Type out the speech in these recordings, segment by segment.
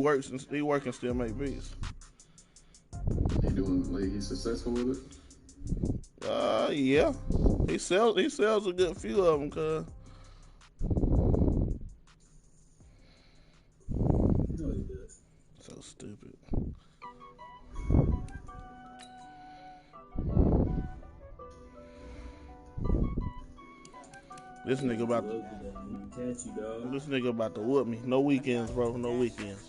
He works and still make beats. He doing like he's successful with it? Yeah. He sells a good few of them, cuz. No, he does. So stupid. This nigga about to catch you, dog. This nigga about to whoop me. No weekends, bro. No weekends.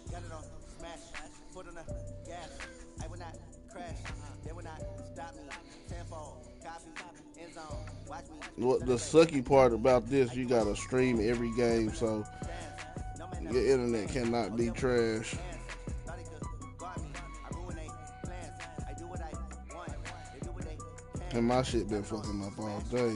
What the sucky part about this, you gotta stream every game, so your internet cannot be trash. And my shit been fucking up all day.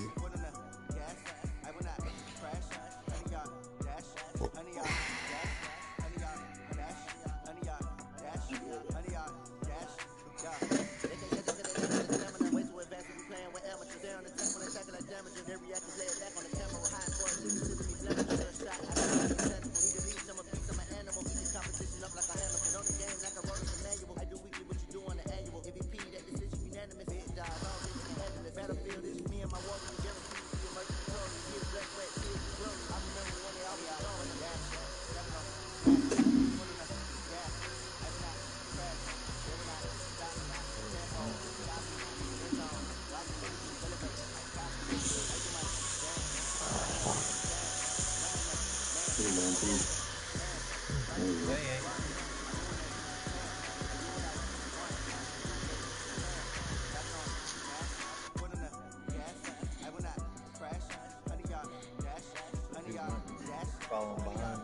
Falling behind.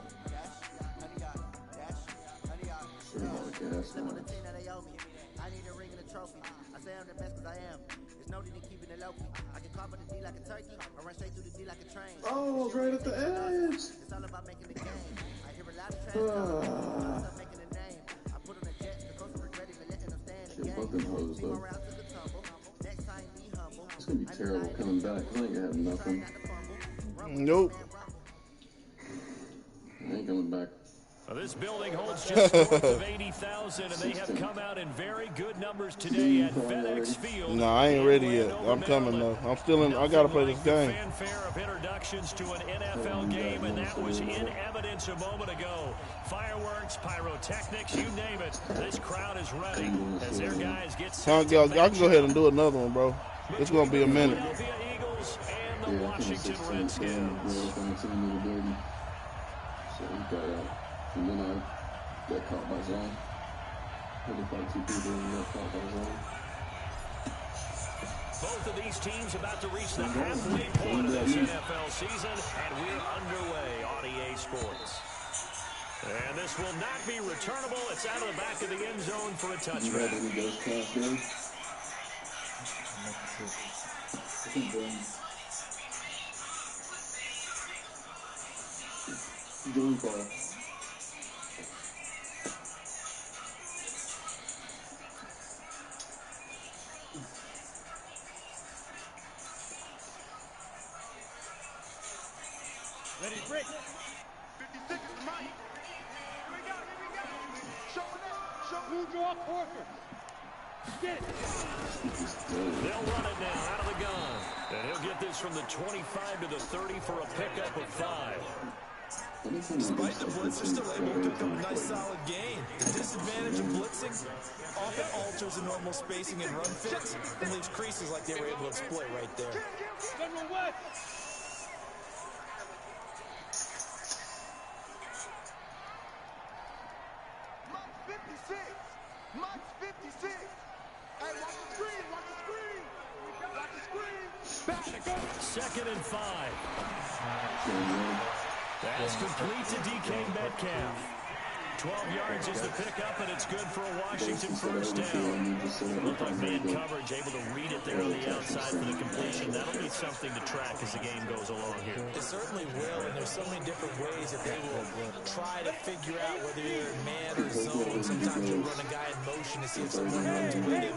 I need a ring and a trophy. I say I'm the best because I am. There's no need in keeping it low key. I can carve the D like a turkey. I run straight through the D like a train. Oh, right at the edge. It's all about making the game. I hear a lot of trash talk. Making a name. I put on a jet. The coach regretting me letting them stay in the game. See my route to the tumble. Next time be humble. It's gonna be terrible coming back. I ain't gonna have nothing. Nope. I ain't coming back. Well, this building holds just north of 80,000, and they have come out in very good numbers today at FedEx Field. No, I ain't ready yet. I'm coming though. I'm still in. I gotta play this game. Fanfare of introductions to an NFL game, and that was in evidence a moment ago. Fireworks, pyrotechnics, you name it. This crowd is ready as their guys get set. Y'all can go ahead and do another one, bro. It's gonna be a minute. Philadelphia Eagles and the Washington Redskins. So he got out. And then I got caught by zone. I had to fight 2 people and got caught by zone. Both of these teams about to reach the halfway point of this NFL season, and we're underway on EA Sports. And this will not be returnable. It's out of the back of the end zone for a touchback. Doing ball. Ready, break. 56 is Mike. Here we go. Show it. Show who draw Horford. Get it. They'll run it now out of the gun. And he'll get this from the 25 to the 30 for a pickup of 5. Despite the blitz, they're still able to pick up a nice solid gain. The disadvantage of blitzing often alters the normal spacing and run fits and leaves creases like they were able to exploit right there. General West. Mike's 56. Hey, watch the screen. Watch the screen. Back to go. 2nd and 5. That's complete to DK Metcalf. 12 yards is the pickup, and it's good for a Washington first down. Looked like man coverage, able to read it there on the outside for the completion. That'll be something to track as the game goes along here. It certainly will, and there's so many different ways that they will try to figure out whether you're in man or zone. Sometimes you'll run a guy in motion to see if someone runs with him.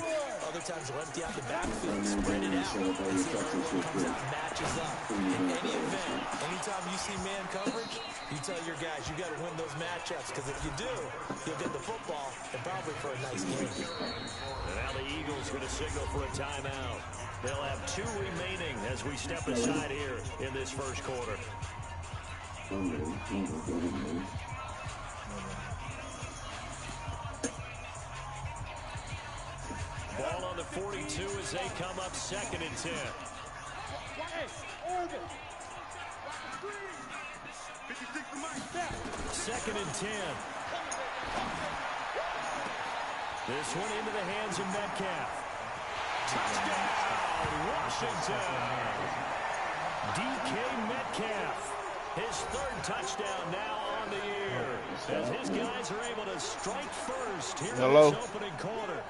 Other times you'll empty out the backfield, spread it out, and see if everyone comes out and matches up. In any event, anytime you see man coverage, you tell your guys you got to win those matchups, because if you do, you'll get the football and probably for a nice game. And now the Eagles going to signal for a timeout. They'll have 2 remaining as we step aside here in this first quarter. Ball on the 42 as they come up 2nd and 10. Second and 10. This one into the hands of Metcalf. Touchdown, Washington. DK Metcalf, his 3rd touchdown now on the year, as his guys are able to strike first here in this opening quarter.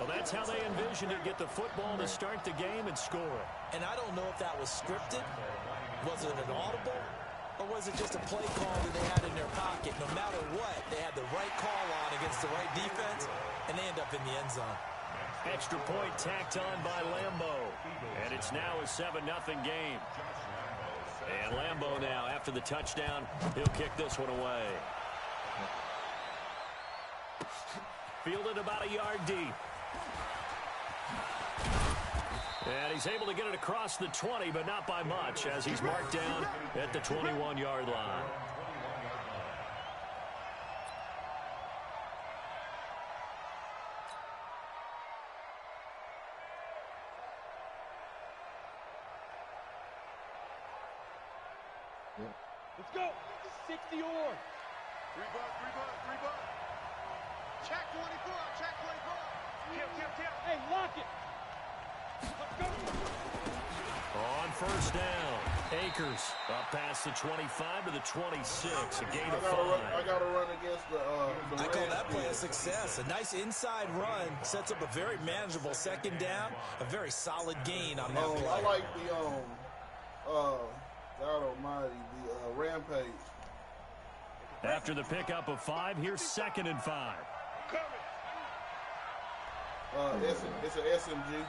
Well, that's how they envisioned it, get the football to start the game and score. And I don't know if that was scripted. Was it an audible? Or was it just a play call that they had in their pocket? No matter what, they had the right call on against the right defense, and they end up in the end zone. Extra point tacked on by Lambeau. And it's now a 7-0 game. And Lambeau now, after the touchdown, he'll kick this one away. Fielded about a yard deep. And he's able to get it across the 20, but not by much, as he's marked down at the 21-yard line. Let's go. 60 or. Rebuck. Check 24. Kill. Hey, lock it. Let's go. On first down, Akers up past the 25 to the 26, a gain of 5. I got to run against the I call that play a success. A nice inside run sets up a very manageable 2nd down, a very solid gain on that play. I like the God Almighty, the rampage. After the pickup of 5, here's 2nd and 5. It's an SMG.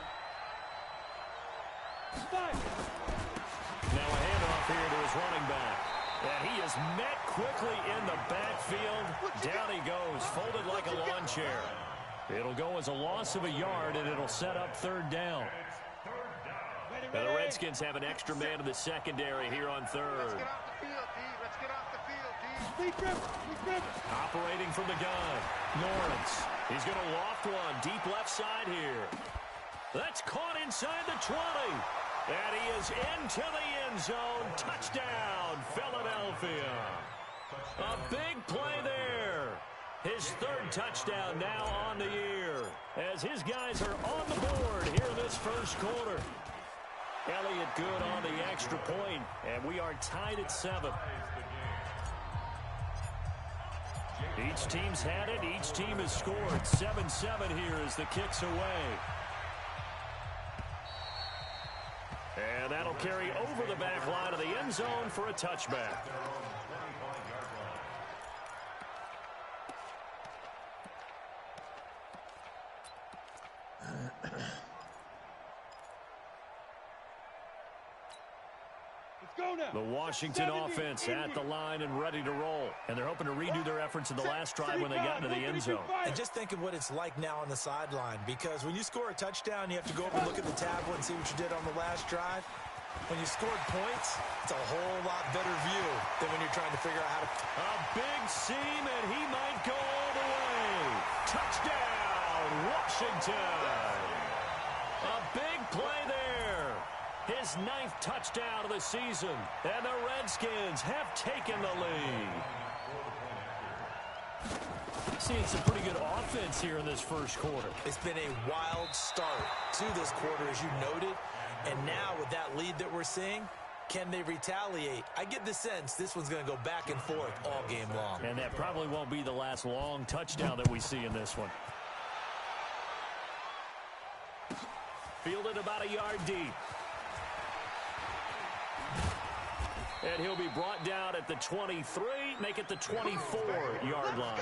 Now a handoff here to his running back. And he is met quickly in the backfield. Down he goes, folded like a lawn chair. It'll go as a loss of a yard, and it'll set up 3rd down. Now the Redskins have an extra man in the secondary here on 3rd. Let's get off the field, D. Operating from the gun, Lawrence. He's going to loft one deep left side here. That's caught inside the 20. And he is into the end zone. Touchdown, Philadelphia. A big play there. His 3rd touchdown now on the year, as his guys are on the board here in this first quarter. Elliott good on the extra point, and we are tied at 7. Each team's had it. Each team has scored. 7-7 here as the kick's away. And that'll carry over the back line of the end zone for a touchback. The Washington offense at the line and ready to roll. And they're hoping to redo their efforts in the last drive when they got into the end zone. And just think of what it's like now on the sideline, because when you score a touchdown, you have to go over and look at the tablet and see what you did on the last drive. When you scored points, it's a whole lot better view than when you're trying to figure out how to... A big seam, and he might go all the way. Touchdown, Washington. A big play there. His 9th touchdown of the season, and the Redskins have taken the lead. Seeing some pretty good offense here in this first quarter. It's been a wild start to this quarter, as you noted, and now with that lead that we're seeing, can they retaliate? I get the sense this one's going to go back and forth all game long. And that probably won't be the last long touchdown that we see in this one. Fielded about a yard deep. And he'll be brought down at the 23, make it the 24-yard line.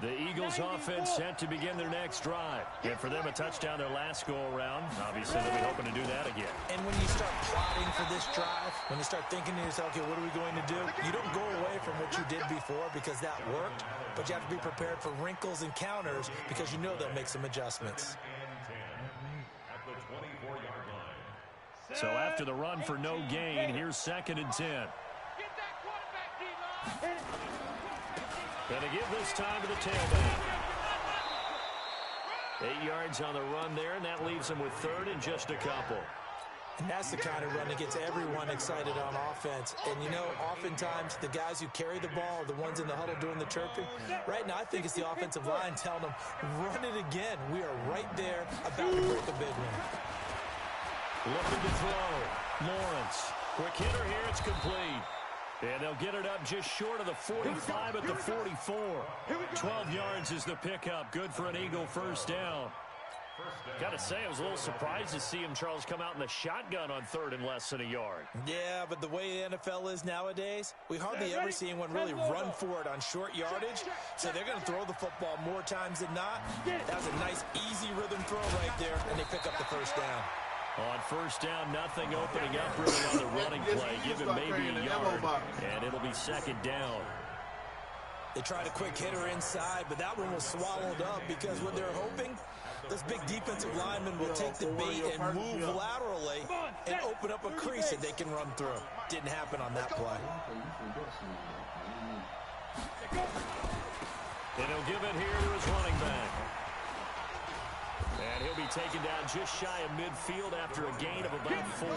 The Eagles offense set to begin their next drive. And for them, a touchdown their last go-around. Obviously, they'll be hoping to do that again. And when you start plotting for this drive, when you start thinking to yourself, okay, what are we going to do? You don't go away from what you did before because that worked, but you have to be prepared for wrinkles and counters because you know they'll make some adjustments. So after the run for no gain, here's 2nd and 10. Gonna give this time to the tailback. 8 yards on the run there, and that leaves them with 3rd and just a couple. And that's the kind of run that gets everyone excited on offense. And, you know, oftentimes the guys who carry the ball are the ones in the huddle doing the chirping. Right now, I think it's the offensive line telling them, run it again. We are right there about to break a big one. Looking to throw. Lawrence. Quick hitter here. It's complete. And they'll get it up just short of the 45 at the 44. 12 yards is the pickup. Good for an Eagle first down. Got to say, I was a little surprised to see him, Charles, come out in the shotgun on 3rd and less than a yard. Yeah, but the way the NFL is nowadays, we hardly ever see anyone really run for it on short yardage. So they're going to throw the football more times than not. That was a nice, easy rhythm throw right there, and they pick up the first down. On first down, nothing opening up really on the running play. Give him maybe a yard, and it'll be 2nd down. They tried a quick hitter inside, but that one was swallowed up because what they're hoping, this big defensive lineman will take the bait and move laterally and open up a crease that they can run through. Didn't happen on that play. And he'll give it here to his running back. And he'll be taken down just shy of midfield after a gain of about 4.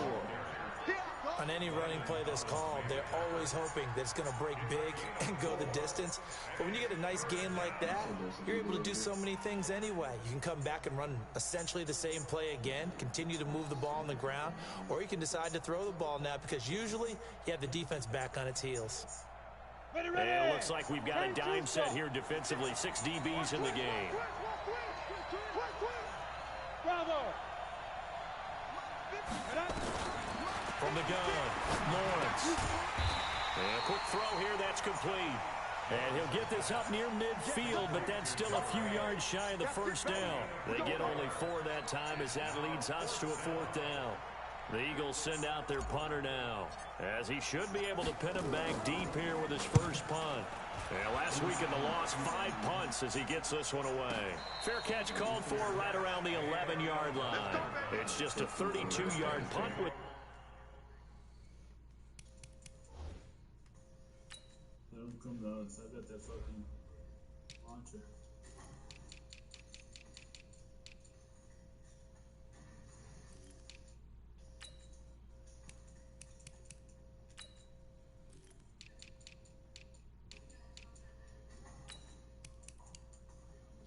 On any running play that's called, they're always hoping that it's going to break big and go the distance. But when you get a nice gain like that, you're able to do so many things anyway. You can come back and run essentially the same play again, continue to move the ball on the ground, or you can decide to throw the ball now because usually you have the defense back on its heels. And it looks like we've got a dime set here defensively. 6 DBs in the game. Bravo! From the gun, Lawrence. And a quick throw here, that's complete. And he'll get this up near midfield, but that's still a few yards shy of the first down. They get only 4 that time as that leads us to a 4th down. The Eagles send out their punter now, as he should be able to pin him back deep here with his first punt. And last week in the loss, 5 punts as he gets this one away. Fair catch called for right around the 11-yard line. It's just a 32-yard punt with... Let them come to us. I got that fucking launcher.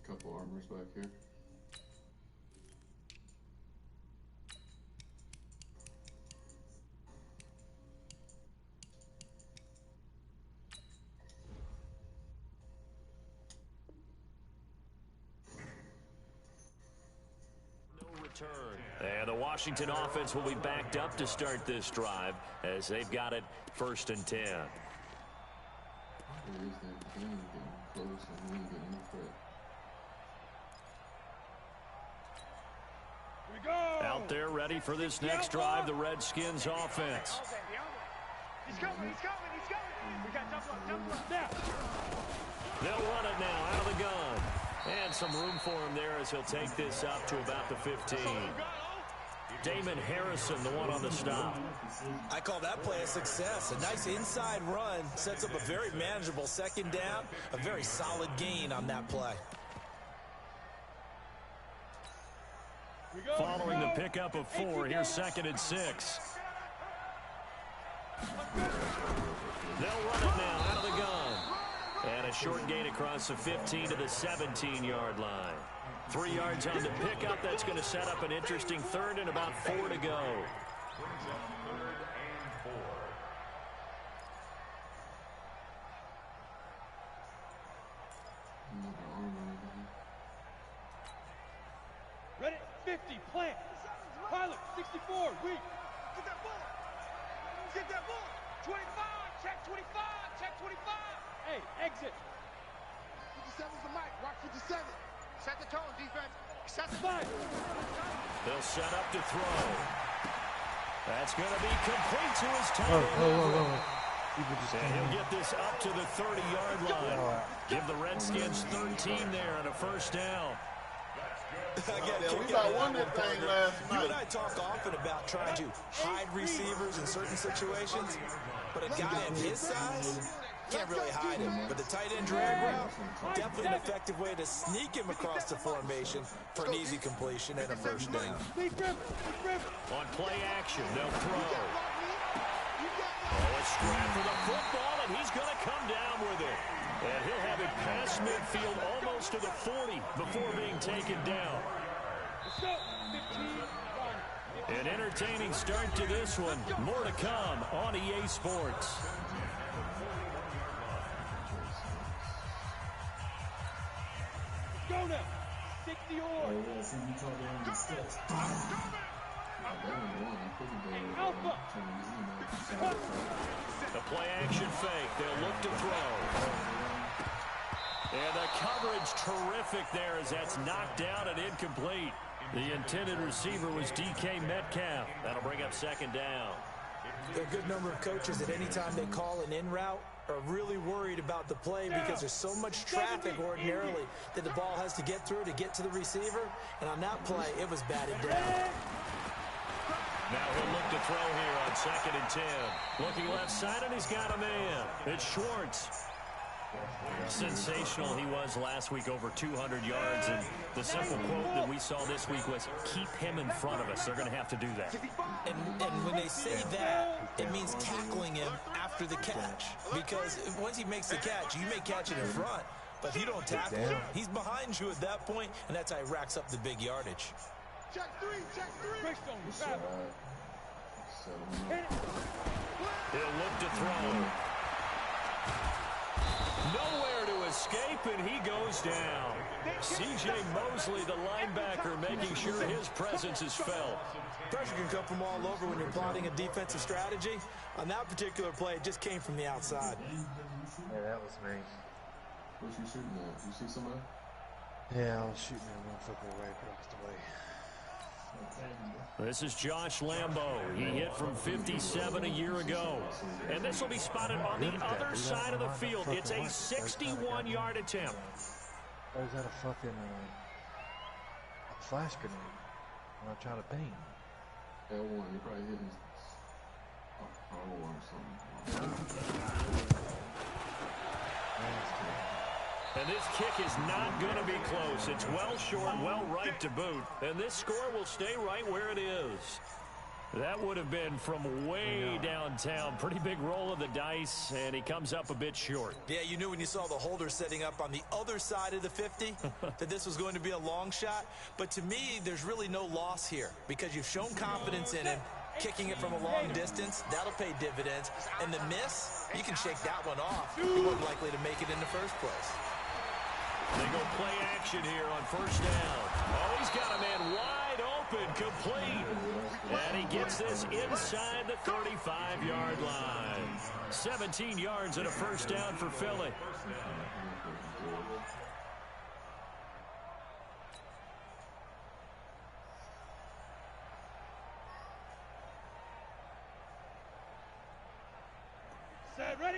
Couple armors back here. No return. And the Washington offense will be backed up to start this drive as they've got it 1st and 10. Where is that game getting close and really getting into it? Out there ready for this next drive, the Redskins offense. He's coming. We got jump up now. They'll run it now out of the gun. And some room for him there as he'll take this up to about the 15. Damon Harrison, the one on the stop. I call that play a success. A nice inside run sets up a very manageable 2nd down, a very solid gain on that play. Following the pickup of 4, here's 2nd and 6. They'll run it now out of the gun. And a short gain across the 15 to the 17-yard line. 3 yards on the pickup. That's going to set up an interesting 3rd and about 4 to go. Ready? 50, plant. Pilot, 64, weak. Get that ball. Get that ball. 25, check 25, check 25. Hey, exit. 57's the mic. Watch 57. Set the tone, defense. Set the mic. They'll set up to throw. That's going to be complete to his tight end. And he'll get this up to the 30-yard line. Give the Redskins 13 there and a first down. We about won that thing last night. You and I talk often about trying to hide receivers in certain situations, but a guy of his size can't really hide him. But the tight end drag route, definitely an effective way to sneak him across the formation for an easy completion and a first down. On play action, they'll throw. A strap for the football, and he's going to come down with it. And he'll have it past midfield almost to the 40 before being taken down. An entertaining start to this one. More to come on EA Sports. Go now. 60 or. Alpha. The play action fake. They'll look to throw. And the coverage terrific there as that's knocked down and incomplete. The intended receiver was DK Metcalf. That'll bring up second down. There are a good number of coaches that any time they call an in route are really worried about the play because there's so much traffic ordinarily that the ball has to get through to get to the receiver. And on that play, it was batted down. Now he'll look to throw here on 2nd and 10. Looking left side, and he's got a man. It's Schwartz. Sensational he was last week, over 200 yards. And the simple quote that we saw this week was, keep him in front of us. They're going to have to do that. And when they say that, it means tackling him after the catch. Because once he makes the catch, you may catch it in front. But if you don't tackle him, he's behind you at that point, and that's how he racks up the big yardage. Check three. He'll look to throw. Nowhere to escape, and he goes down. C.J. Mosley, the linebacker, making sure his presence is felt. Pressure can come from all over when you're plotting a defensive strategy. On that particular play, it just came from the outside. Yeah, that was me. What you shooting at? You see somebody? Yeah, I was shooting at one football right across the way. This is Josh Lambo. He hit from 57 a year ago. And this will be spotted on the other side of the field. It's a 61-yard attempt. Or is that a fucking a flash grenade? When I'm trying to paint. L1, you probably hitting R1 or something. And this kick is not going to be close. It's well short, well right to boot. And this score will stay right where it is. That would have been from way downtown. Pretty big roll of the dice, and he comes up a bit short. Yeah, you knew when you saw the holder setting up on the other side of the 50 that this was going to be a long shot. But to me, there's really no loss here because you've shown confidence in him. Kicking it from a long distance, that'll pay dividends. And the miss, you can shake that one off. He wasn't likely to make it in the first place. They go play action here on first down. Oh, he's got a man wide open, complete. And he gets this inside the 35-yard line. 17 yards and a first down for Philly.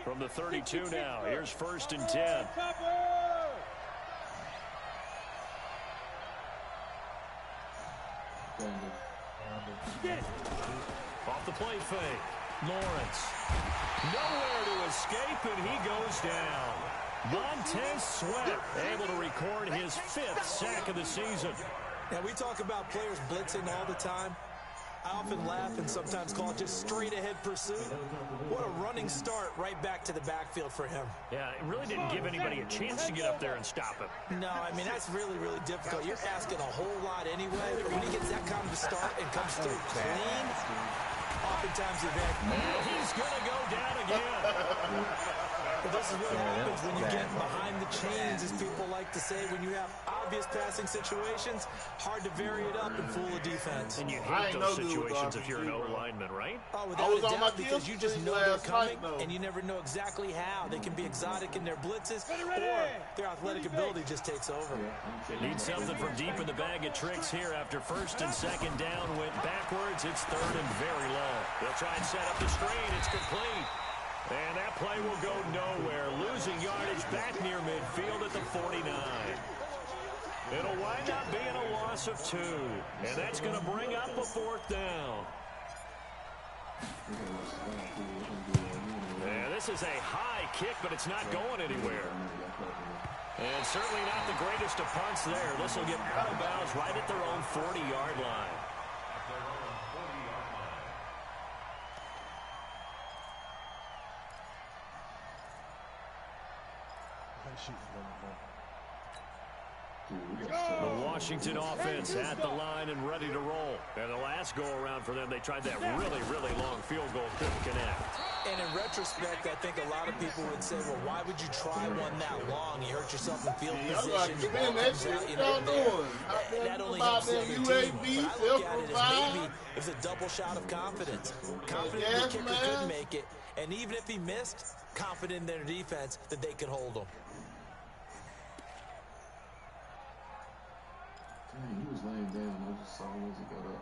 From the 32 now, here's 1st and 10. Off the play fake. Lawrence. Nowhere to escape, and he goes down. Montez Sweat able to record his 5th sack of the season. Now, we talk about players blitzing all the time. I often laugh and sometimes call it just straight-ahead pursuit. What a running start right back to the backfield for him. Yeah, it really didn't give anybody a chance to get up there and stop him. No, I mean, that's really, really difficult. You're asking a whole lot anyway, but when he gets that kind of a start and comes through clean, oftentimes the event, he's going to go down again. But this is what happens when you get behind the chains, as people like to say, when you have obvious passing situations, hard to vary it up and fool a defense. And you I hate ain't those no good with situations if you're an offensive, O-lineman, right? Oh, I without was a on my doubt, because you just stream know they're last coming, night, though. and you never know exactly how. They can be exotic in their blitzes, or their athletic ability just takes over. Need something from deep in the bag of tricks here after first and second down went backwards. It's third and very low. They'll try and set up the screen. It's complete. And that play will go nowhere. Losing yardage back near midfield at the 49. It'll wind up being a loss of 2. And that's going to bring up a fourth down. Yeah, this is a high kick, but it's not going anywhere. And certainly not the greatest of punts there. This will get out of bounds right at their own 40-yard line. The Washington offense at the line and ready to roll. And the last go-around for them, they tried that really, really long field goal, couldn't connect. And in retrospect, I think a lot of people would say, well, why would you try one that long? You hurt yourself in field position. Y'all spin that shit. What y'all doing? That only helps the other team. But I look at it as maybe it's a double shot of confidence. Confident the kicker could make it. And even if he missed, confident in their defense that they could hold him. He was laying down. I just saw him as he got up.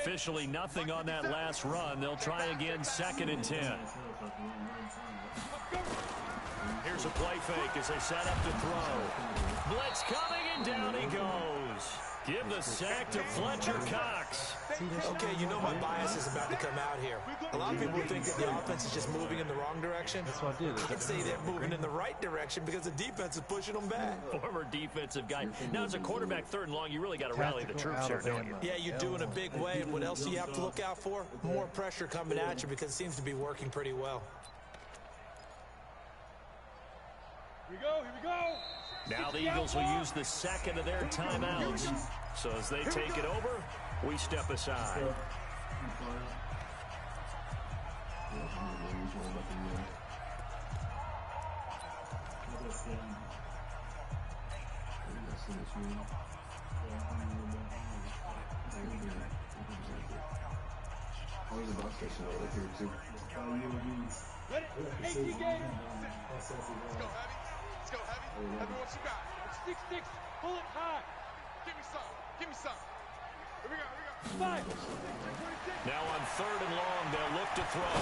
Officially nothing on that last run. They'll try again, second and 10. Here's a play fake as they set up to throw. Blitz coming, and down he goes. Give the sack to Fletcher Cox. Okay, you know my bias is about to come out here. A lot of people think that the offense is just moving in the wrong direction. That's what I did. I'd say they're moving in the right direction because the defense is pushing them back. Former defensive guy. Now, as a quarterback, third and long, you really got to rally the troops here, don't you? Yeah, you do in a big way. And what else do you have to look out for? More pressure coming at you because it seems to be working pretty well. Here we go. Now the Eagles will use the second of their timeouts. So as they take it over, we step aside. There's a bus station over here, too. Ready? 18 game. Let's go, heavy. Heavy, what you got? Six. Pull it high. Give me some. Here we go. 5. Now on third and long, they'll look to throw.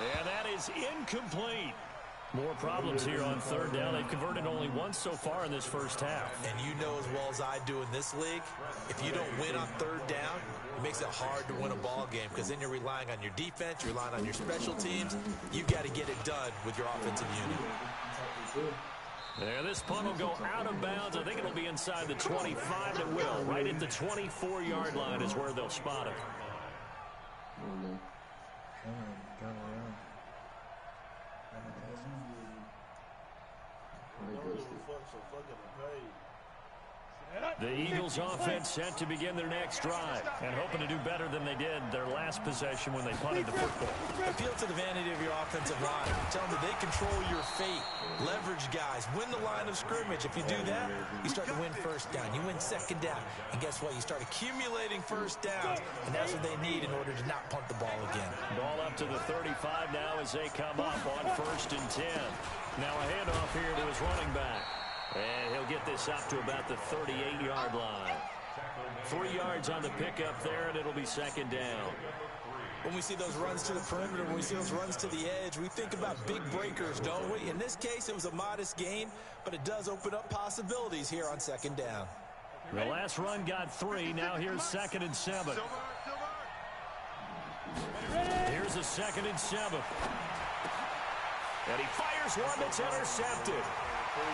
And that is incomplete. More problems here on third down. They've converted only once so far in this first half. And you know as well as I do in this league, if you don't win on third down, it makes it hard to win a ball game because then you're relying on your defense, you're relying on your special teams. You've got to get it done with your offensive unit. There, this punt will go out of bounds. I think it'll be inside the 25. It will. Right at the 24-yard line is where they'll spot it. The Eagles offense set to begin their next drive and hoping to do better than they did their last possession when they punted the football. Appeal to the vanity of your offensive line. Tell them that they control your fate. Leverage guys. Win the line of scrimmage. If you do that, you start to win first down. You win second down. And guess what? You start accumulating first downs. And that's what they need in order to not punt the ball again. Ball up to the 35 now as they come up on first and 10. Now a handoff here to his running back. And he'll get this up to about the 38-yard line. 3 yards on the pickup there, and it'll be second down. When we see those runs to the perimeter, when we see those runs to the edge, we think about big breakers, don't we? In this case, it was a modest gain, but it does open up possibilities here on second down. The last run got 3. Now here's second and 7. Here's a second and 7. And he fires one that's intercepted.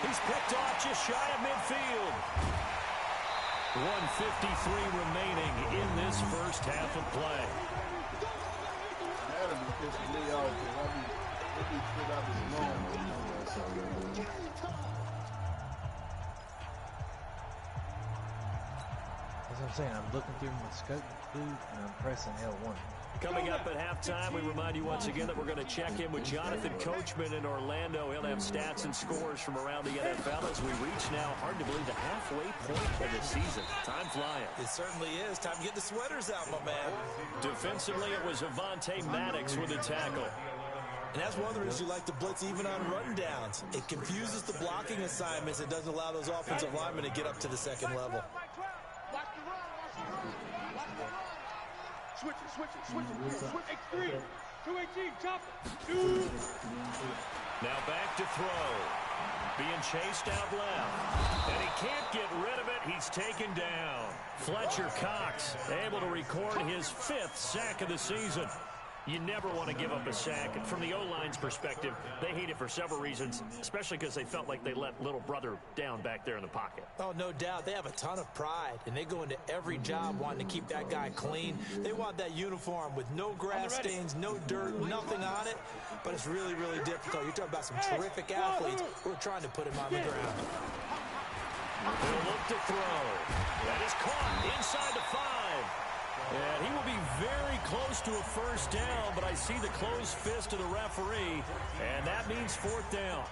He's picked off just shy of midfield. 1:53 remaining in this first half of play. That'll be pissing me off because I be out this long. I'm saying, I'm looking through my scope, dude, and I'm pressing L1. Coming up at halftime, we remind you once again that we're going to check in with Jonathan Coachman in Orlando. He'll have stats and scores from around the NFL as we reach now, hard to believe, the halfway point of the season. Time flying. It certainly is. Time to get the sweaters out, my man. Defensively, it was Avonte Maddox with a tackle. And that's one of the reasons you like to blitz even on run downs. It confuses the blocking assignments. It doesn't allow those offensive linemen to get up to the second level. Switch it. X3. 218, chop it. Now back to throw. Being chased out left. And he can't get rid of it. He's taken down. Fletcher Cox able to record his 5th sack of the season. You never want to give up a sack. And from the O-line's perspective, they hate it for several reasons, especially because they felt like they let little brother down back there in the pocket. Oh, no doubt. They have a ton of pride, and they go into every job wanting to keep that guy clean. They want that uniform with no grass stains, no dirt, nothing on it. But it's really, really difficult. You're talking about some terrific athletes who are trying to put him on the ground. They'll look to throw. That is caught inside the 5. And he will be very close to a first down, but I see the closed fist of the referee, and that means 4th down.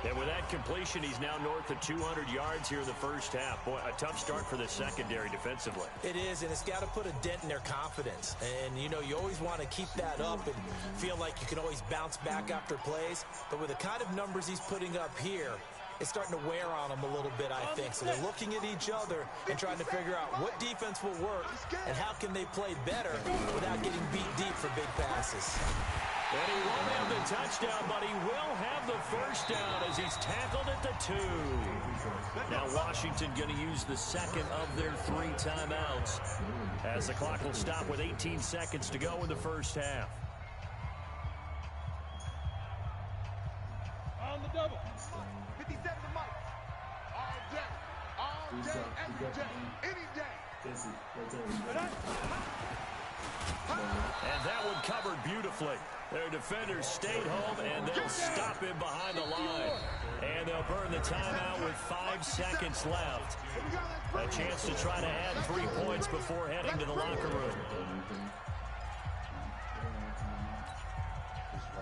And with that completion, he's now north of 200 yards here in the first half. Boy, a tough start for the secondary defensively. It is, and it's got to put a dent in their confidence. And, you know, you always want to keep that up and feel like you can always bounce back after plays. But with the kind of numbers he's putting up here, it's starting to wear on them a little bit, I think. So they're looking at each other and trying to figure out what defense will work and how can they play better without getting beat deep for big passes. And he won't have the touchdown, but he will have the first down as he's tackled at the 2. Now Washington going to use the second of their 3 timeouts as the clock will stop with 18 seconds to go in the first half. On the double. 57 to Mike. All day, every day, any day. And that one covered beautifully. Their defenders stayed home, and they'll stop him behind the line. And they'll burn the timeout with 5 seconds left. A chance to try to add 3 points before heading to the locker room.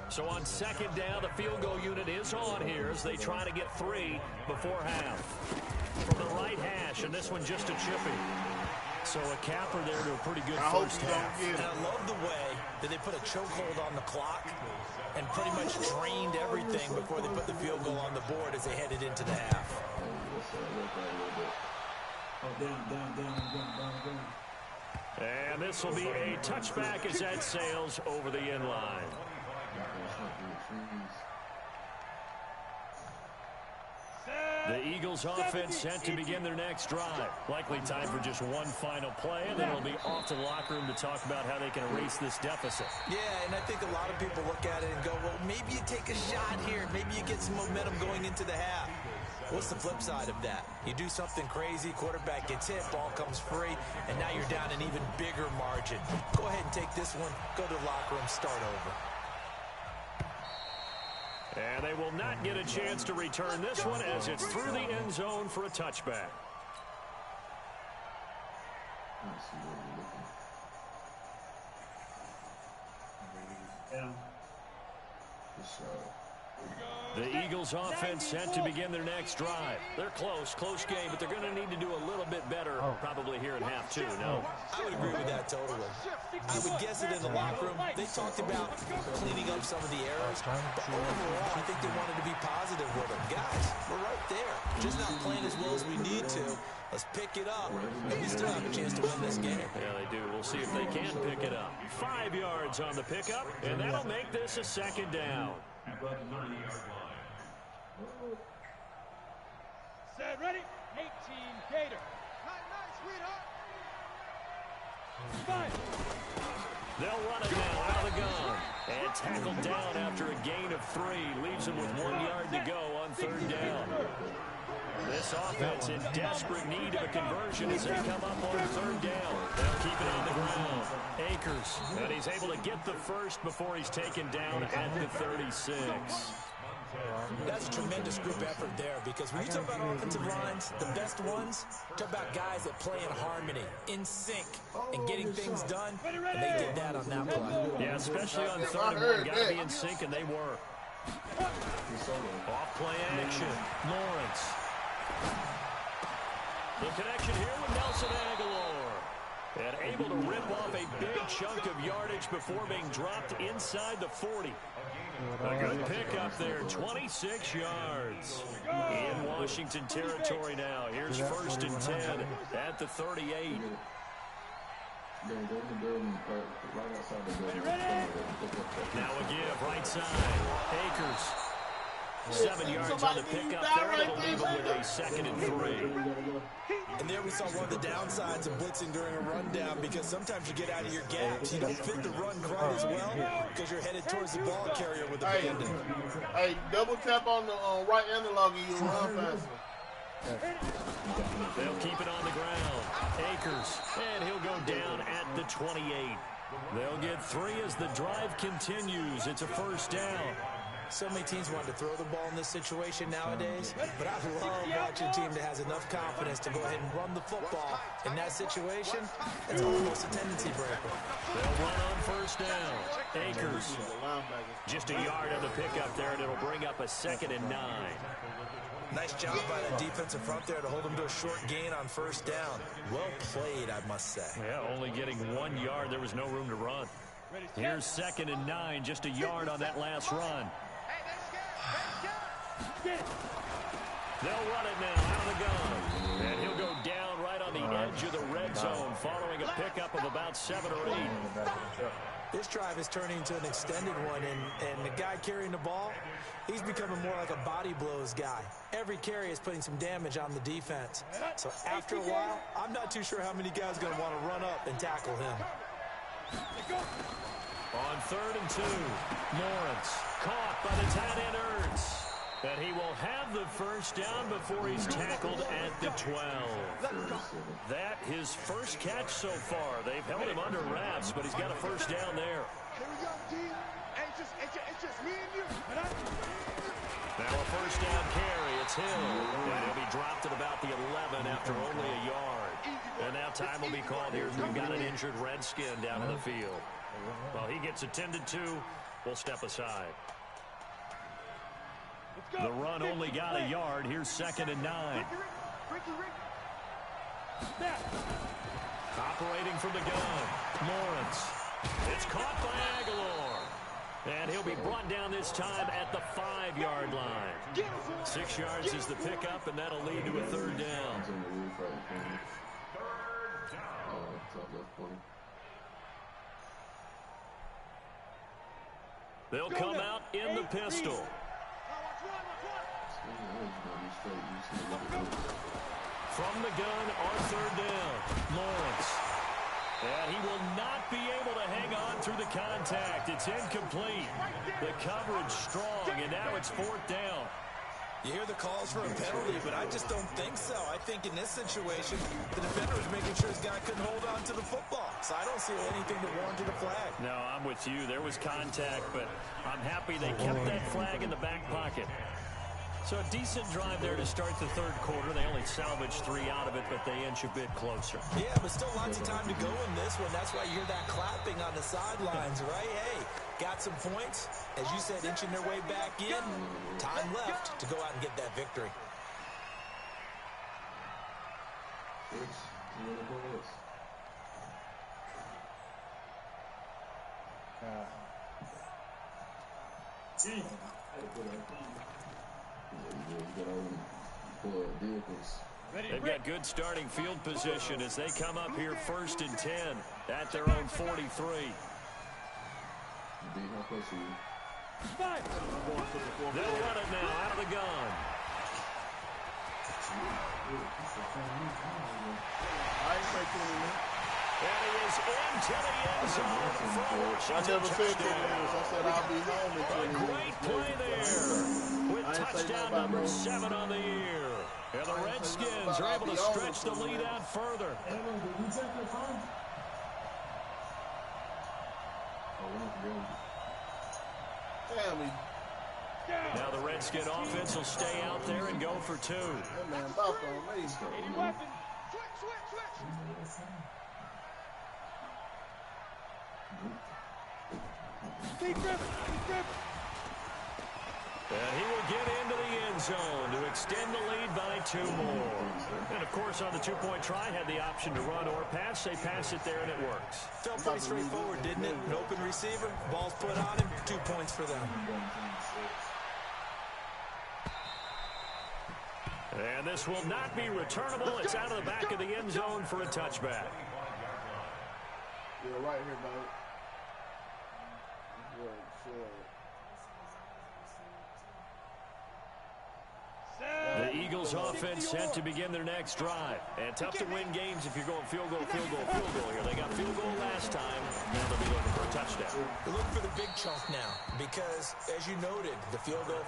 So on second down, the field goal unit is on here as they try to get 3 before half. From the right hash, and this one just a chippy. So a capper there to a pretty good first half. And I love the way that they put a chokehold on the clock and pretty much drained everything before they put the field goal on the board as they headed into the half. And this will be a touchback as that sails over the end line. The Eagles offense set to begin their next drive. Likely time for just one final play, and then it'll be off to the locker room to talk about how they can erase this deficit. Yeah, and I think a lot of people look at it and go, well, maybe you take a shot here. Maybe you get some momentum going into the half. What's the flip side of that? You do something crazy, quarterback gets hit, ball comes free, and now you're down an even bigger margin. Go ahead and take this one, go to the locker room, start over. And they will not get a chance to return this one as it's through the end zone for a touchback. Yeah. The Eagles offense set to begin their next drive. They're close game, but they're going to need to do a little bit better probably here in half 2, no? I would agree with that totally. I would guess it in the locker room. They talked about cleaning up some of the errors, but overall, I think they wanted to be positive with them. Guys, we're right there. Just not playing as well as we need to. Let's pick it up, and we still have a chance to win this game. Yeah, they do. We'll see if they can pick it up. 5 yards on the pickup, and that'll make this a second down. Set, ready? 18, Gator. Nice, sweetheart. 5. They'll run it now out of the gun. And tackled down after a gain of 3. Leaves them with 1 yard to go on 3rd down. This offense in desperate need of a conversion as they come up on 3rd down. They'll keep it on the ground. Akers, and he's able to get the first before he's taken down at the 36. That's a tremendous group effort there, because when you talk about offensive lines, the best ones, talk about guys that play in harmony, in sync, and getting things done, and they did that on that play. Yeah, especially on 3rd and 1, got to be in sync, and they were. Off play action, Lawrence. The connection here with Nelson Aguilar. And able to rip off a big chunk of yardage before being dropped inside the 40. A good pickup there, 26 yards. In Washington territory now. Here's 1st and 10 at the 38. Now a give, right side. Akers. 7 yards on the pickup there. It'll leave him with a 2nd and 3. And there we saw one of the downsides of blitzing during a rundown, because sometimes you get out of your gaps. You don't fit the run quite as well because you're headed towards the ball carrier with abandon. Hey, double tap on the right analog and you'll run faster. They'll keep it on the ground. Akers, and he'll go down at the 28. They'll get 3 as the drive continues. It's a 1st down. So many teams want to throw the ball in this situation nowadays, but I love watching a team that has enough confidence to go ahead and run the football. In that situation, it's almost a tendency breaker. They'll run on 1st down. Akers, just a yard on the pickup there, and it'll bring up a 2nd and 9. Nice job by the defensive front there to hold them to a short gain on 1st down. Well played, I must say. Yeah, only getting 1 yard. There was no room to run. Here's 2nd and 9, just a yard on that last run. They'll run it now out of the gun. And he'll go down right on the edge of the red zone following a pickup of about 7 or 8. This drive is turning into an extended one, and the guy carrying the ball, he's becoming more like a body blows guy. Every carry is putting some damage on the defense. So after a while, I'm not too sure how many guys are going to want to run up and tackle him. On 3rd and 2, Lawrence caught by the tight end Ertz. And he will have the 1st down before he's tackled at the 12. That his 1st catch so far. They've held him under wraps, but he's got a 1st down there. Here we go, D. It's just me and you. Now a 1st down carry. It's Hill. And he'll be dropped at about the 11 after only a yard. And now time will be called here as we've got an injured Redskin down in the field. Well, he gets attended to. We'll step aside. The run only got a yard. Here's 2nd and 9. Operating from the gun, Lawrence. It's caught by Aguilar. And he'll be brought down this time at the 5-yard line. 6 yards is the pickup, and that'll lead to a 3rd down. They'll come out in the pistol. From the gun on 3rd down, Lawrence. And he will not be able to hang on through the contact. It's incomplete. The coverage strong, and now it's 4th down. You hear the calls for a penalty, but I just don't think so. I think in this situation, the defender was making sure his guy couldn't hold on to the football. So I don't see anything that warranted a flag. No, I'm with you. There was contact, but I'm happy they kept that flag in the back pocket. So a decent drive there to start the 3rd quarter. They only salvaged 3 out of it, but they inch a bit closer. Yeah, but still lots of time to go in this one. That's why you hear that clapping on the sidelines, right? Hey, got some points. As you said, inching their way back in. Time left to go out and get that victory. They've got good starting field position as they come up here 1st and 10 at their own 43. They'll run it now out of the gun. And he is into the end zone for Washington. I said I'll be home in 20 minutes. A great play there with touchdown number 7 on the year. And the Redskins are able to stretch the lead out further. Now the Redskins Redskin offense will stay out there and go for 2. That man bopped on me. Any weapon. Switch. Keep dribbling. And he will get into the end zone to extend the lead by 2 more. And, of course, on the 2-point try, had the option to run or pass. They pass it there, and it works. Felt pretty straightforward, didn't it? An open receiver, ball's put on him, 2 points for them. And this will not be returnable. It's out of the back of the end zone for a touchback. Yeah, right here, buddy. Sure. The Eagles offense set to begin their next drive. And tough to win games if you're going field goal here. They got field goal last time. Now they'll be looking for a touchdown. Look for the big chunk now because, as you noted, the field goal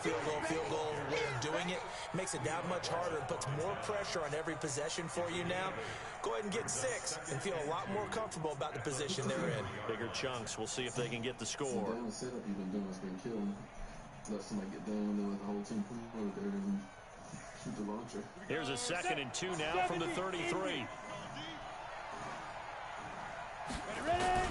way of doing it makes it that much harder. It puts more pressure on every possession for you now. Go ahead and get 6 and feel a lot more comfortable about the position they're in. Bigger chunks. We'll see if they can get the score. The setup you've been doing has been killing. Let somebody get down and let the whole team come over there and shoot the launcher. Here's a 2nd and 2 now from the 33. Ready.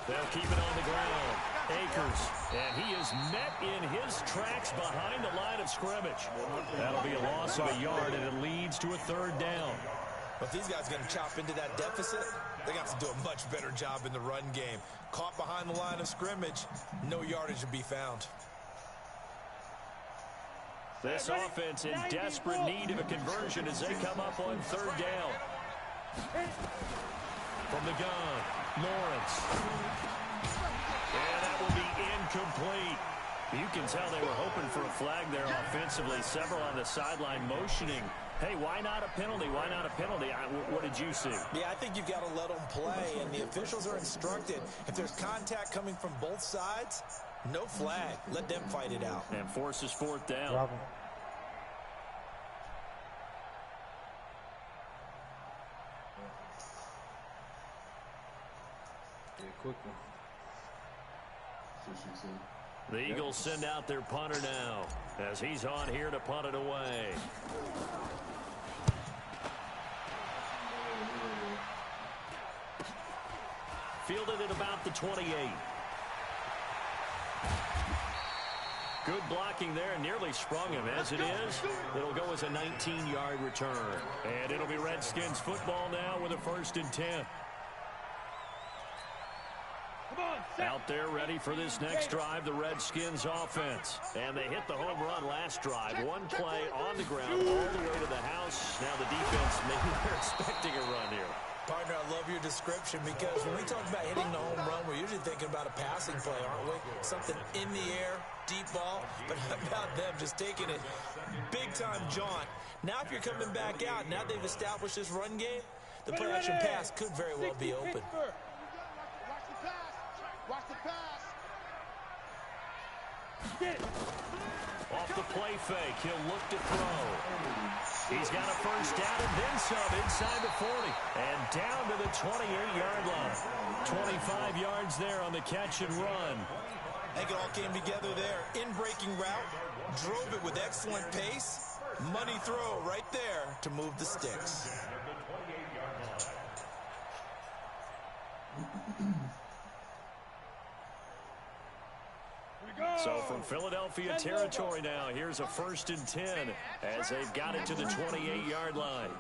They'll keep it on the ground. Akers, and he is met in his tracks behind the line of scrimmage. That'll be a loss of a yard, and it leads to a 3rd down. If these guys are going to chop into that deficit, they got to do a much better job in the run game. Caught behind the line of scrimmage, no yardage to be found. This offense in desperate need of a conversion as they come up on 3rd down. From the gun, Lawrence. And that will be incomplete. You can tell they were hoping for a flag there offensively. Several on the sideline motioning. Hey, why not a penalty? Why not a penalty? What did you see? Yeah, I think you've got to let them play, and the officials are instructed. If there's contact coming from both sides, no flag. Let them fight it out. And forces 4th down. Bravo. Quick one. The Eagles send out their punter now as he's on here to punt it away. Fielded at about the 28. Good blocking there, nearly sprung him. As it is, it'll go as a 19-yard return. And it'll be Redskins football now with a 1st and 10. Out there ready for this next drive, the Redskins offense. And they hit the home run last drive. 1 play on the ground all the way to the house. Now the defense, maybe they're expecting a run here. Partner, I love your description because when we talk about hitting the home run, we're usually thinking about a passing play, aren't we? Something in the air, deep ball. But how about them just taking it big-time jaunt? Now if you're coming back out, now they've established this run game, the play-action pass could very well be open. Watch the pass. Get it. Off the play fake, he'll look to throw. He's got a 1st down and then some inside the 40. And down to the 28-yard line. 25 yards there on the catch and run. I think it all came together there. In-breaking route, drove it with excellent pace. Money throw right there to move the sticks. So from Philadelphia territory now, here's a 1st and 10 as they've got it to the 28-yard line.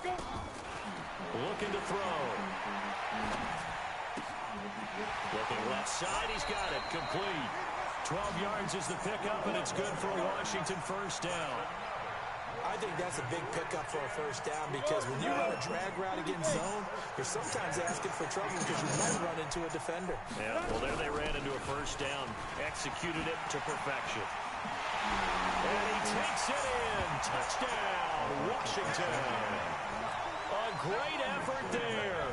Looking to throw. Looking left side, he's got it, complete. 12 yards is the pickup, and it's good for a Washington 1st down. I think that's a big pickup for a 1st down because when you run a drag route against zone, you're sometimes asking for trouble because you might run into a defender. Yeah, well, there they ran into a 1st down, executed it to perfection. And he takes it in. Touchdown, Washington. A great effort there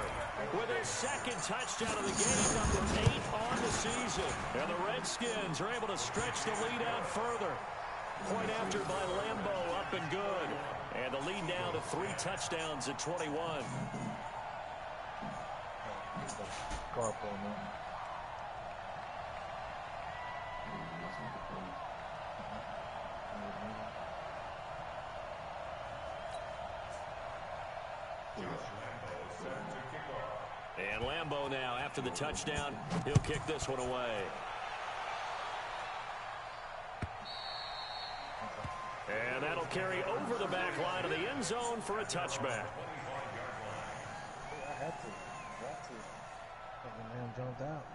with his 2nd touchdown of the game, number 8 on the season. And the Redskins are able to stretch the lead out further. Point after by Lambeau, up and good. And the lead now to 3 touchdowns at 21. And Lambeau now, after the touchdown, he'll kick this one away. And that'll carry over the back line of the end zone for a touchback. I had to. Fucking man jumped out.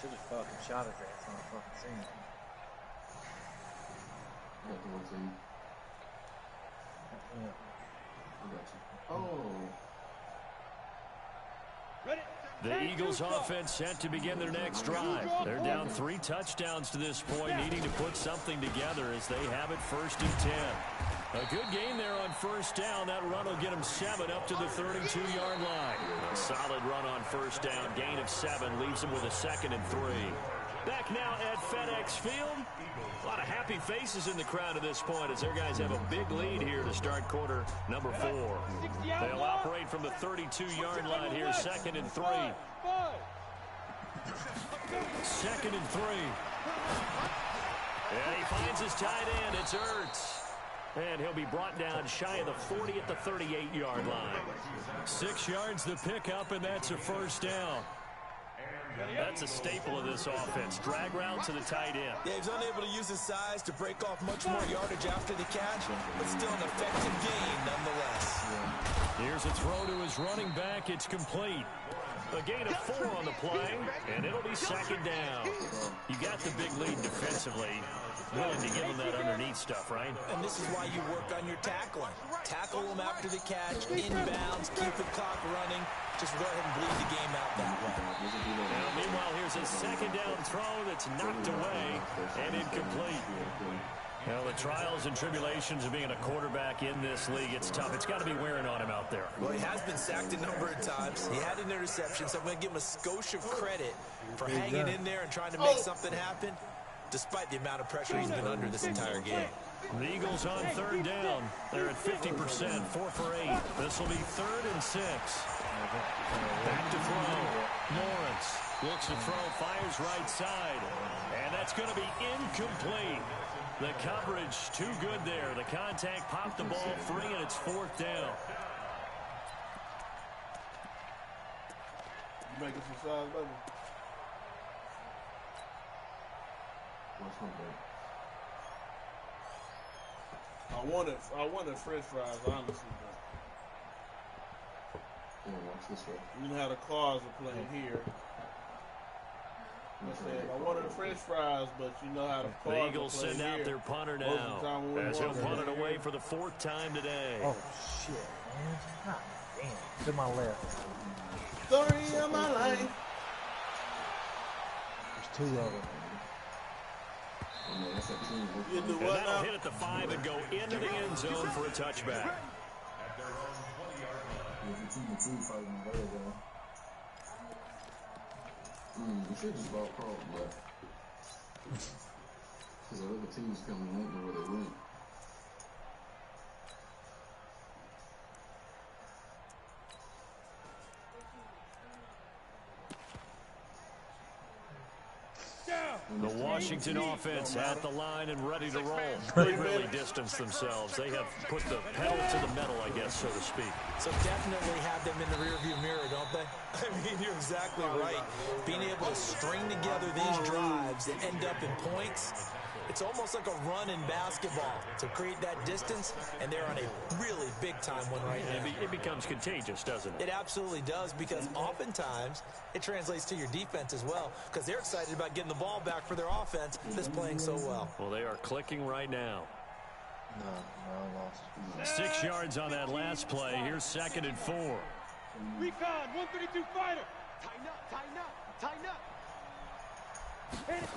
Should have fucking shot at that. It's not fucking seen it. Yeah. Oh. The Eagles offense set to begin their next drive. They're down 3 touchdowns to this point, needing to put something together as they have it 1st and 10. A good game there on 1st down. That run will get them 7 up to the 32-yard line. A solid run on 1st down. Gain of 7 leaves them with a 2nd and 3. Back now at FedEx Field. A lot of happy faces in the crowd at this point as their guys have a big lead here to start quarter number 4. They'll operate from the 32-yard line here, 2nd and 3. 2nd and 3. And he finds his tight end. It's Ertz. And he'll be brought down shy of the 40 at the 38-yard line. 6 yards the pickup, and that's a 1st down. That's a staple of this offense. Drag route to the tight end. Yeah, he's unable to use his size to break off much more yardage after the catch, but still an effective gain nonetheless. Here's a throw to his running back. It's complete. A gain of 4 on the play, and it'll be 2nd down. You got the big lead defensively. Willing to give them that underneath stuff, right? And this is why you work on your tackling. Tackle them after the catch, inbounds, keep the clock running. Just go ahead and bleed the game out that way. Now, meanwhile, here's a 2nd down throw that's knocked away and incomplete. Well, the trials and tribulations of being a quarterback in this league, it's tough. It's got to be wearing on him out there. Well, he has been sacked a number of times. He had an interception, so I'm going to give him a skosh of credit for hanging in there and trying to make something happen, despite the amount of pressure he's been under this entire game. The Eagles on 3rd down. They're at 50%, 4 for 8. This will be 3rd and 6. Back to throw. Lawrence looks to throw, fires right side. And that's going to be incomplete. The coverage too good there. The contact popped the ball free, and it's 4th down. You making some size, baby? I wanted French fries, honestly. Yeah, watch this way. You know how the cars are playing here. I said I wanted the French fries, but you know how the cars The Eagles are playing send out here. their punter now as he'll punt it away for the 4th time today. Oh, shit, man. God damn. To my left. Story of my life. There's 2 of them. You do And what that'll now? hit at the 5 and go into the end zone for a touchback. You should just bought Carl left. Because the other teams coming in where they went. The Washington offense at the line and ready to roll. They really distanced themselves. They have put the pedal to the metal, I guess, so to speak. So definitely have them in the rearview mirror, don't they? I mean, you're exactly right. Being able to string together these drives that end up in points, it's almost like a run in basketball to create that distance, and they're on a really big-time one right now. It becomes contagious, doesn't it? It absolutely does, because oftentimes it translates to your defense as well, because they're excited about getting the ball back for their offense that's playing so well. Well, they are clicking right now. No, I lost. 6 yards on that last play. Here's 2nd and 4. Recon, 132 fighter. Tighten up, tighten up, tighten up. Hit it.